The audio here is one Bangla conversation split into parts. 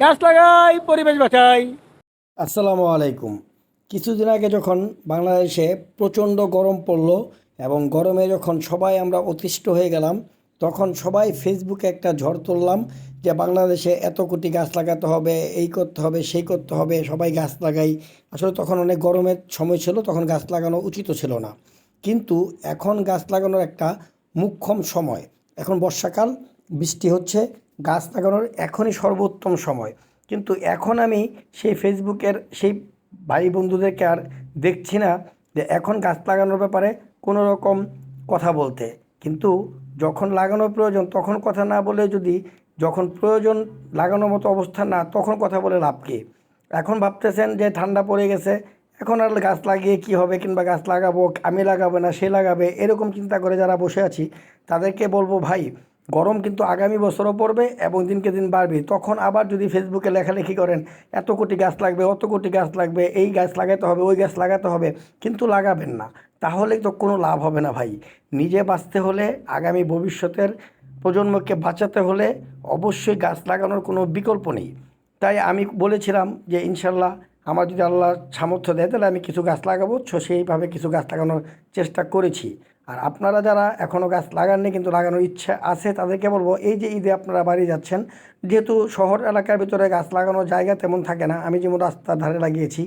গাছ লাগাই, পরিবেশ বাঁচাই। আসসালামু আলাইকুম। কিছুদিন আগে যখন বাংলাদেশে প্রচণ্ড গরম পড়ল এবং গরমে যখন সবাই আমরা অতিষ্ঠ হয়ে গেলাম, তখন সবাই ফেসবুকে একটা ঝড় তুললাম যে বাংলাদেশে এত কোটি গাছ লাগাতে হবে, এই করতে হবে, সেই করতে হবে, সবাই গাছ লাগাই। আসলে তখন অনেক গরমের সময় ছিল, তখন গাছ লাগানো উচিত ছিল না। কিন্তু এখন গাছ লাগানোর একটা মোক্ষম সময়। এখন বর্ষাকাল, বৃষ্টি হচ্ছে, গাছ লাগানোর এখনই সর্বোত্তম সময়। কিন্তু এখন আমি সেই ফেসবুকের সেই ভাই বন্ধুদেরকে আর দেখছি না যে এখন গাছ লাগানোর ব্যাপারে কোনো রকম কথা বলতে। কিন্তু যখন লাগানোর প্রয়োজন তখন কথা না বলে, যদি যখন প্রয়োজন লাগানোর মতো অবস্থা না, তখন কথা বলে লাভ কী? এখন ভাবতেছেন যে ঠান্ডা পড়ে গেছে, এখন আর গাছ লাগিয়ে কী হবে, কিংবা গাছ লাগাবো, আমি লাগাবো না সে লাগাবে, এরকম চিন্তা করে যারা বসে আছি তাদেরকে বলবো, ভাই গরম কিন্তু আগামী বছরও পড়বে এবং দিনকে দিন বাড়বে। তখন আবার যদি ফেসবুকে লেখালেখি করেন এত কোটি গাছ লাগবে, অত কোটি গাছ লাগবে, এই গাছ লাগাতে হবে, ওই গাছ লাগাতে হবে, কিন্তু লাগাবেন না, তাহলে তো কোনো লাভ হবে না ভাই। নিজে বাঁচতে হলে, আগামী ভবিষ্যতের প্রজন্মকে বাঁচাতে হলে অবশ্যই গাছ লাগানোর কোনো বিকল্প নেই। তাই আমি বলেছিলাম যে ইনশাল্লাহ আমার যদি আল্লাহ সামর্থ্য দেয় তাহলে আমি কিছু গাছ লাগাবো, সেইভাবে কিছু গাছ লাগানোর চেষ্টা করেছি। আর আপনারা যারা এখনও গাছ লাগাননি কিন্তু লাগানোর ইচ্ছা আছে তাদেরকে বলবো, এই যে ঈদে আপনারা বাড়ি যাচ্ছেন, যেহেতু শহর এলাকার ভিতরে গাছ লাগানোর জায়গা তেমন থাকে না, আমি যেমন রাস্তার ধারে লাগিয়েছি,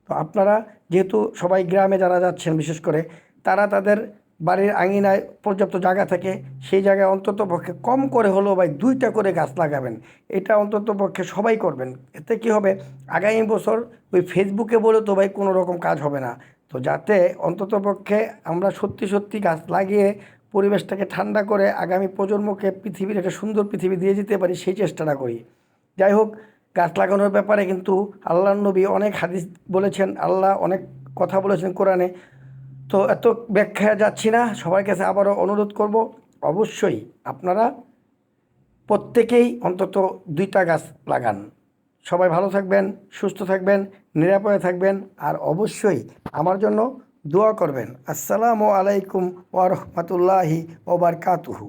তো আপনারা যেহেতু সবাই গ্রামে যারা যাচ্ছেন বিশেষ করে, তারা তাদের বাড়ির আঙিনায় পর্যাপ্ত জায়গা থাকে, সেই জায়গায় অন্তত পক্ষে কম করে হলেও ভাই 2টা করে গাছ লাগাবেন। এটা অন্তত পক্ষে সবাই করবেন। এতে কি হবে, আগামী বছর ওই ফেসবুকে বলে তো ভাই কোনো রকম কাজ হবে না। তো যাতে অন্তত পক্ষে আমরা সত্যি সত্যি গাছ লাগিয়ে পরিবেশটাকে ঠান্ডা করে আগামী প্রজন্মকে পৃথিবীর একটা সুন্দর পৃথিবী দিয়ে যেতে পারি, সেই চেষ্টাটা করি। যাই হোক, গাছ লাগানোর ব্যাপারে কিন্তু আল্লাহর নবী অনেক হাদিস বলেছেন, আল্লাহ অনেক কথা বলেছেন কোরআনে। তো এত ব্যাখ্যায় যাচ্ছি না, সবার কাছে আবারও অনুরোধ করব, অবশ্যই আপনারা প্রত্যেকেই অন্তত 2টা গাছ লাগান। সবাই ভালো থাকবেন, সুস্থ থাকবেন, নিরাপদে থাকবেন, আর অবশ্যই আমার জন্য দোয়া করবেন। আসসালামু আলাইকুম ওয়া রাহমাতুল্লাহি ওয়া বারাকাতুহু।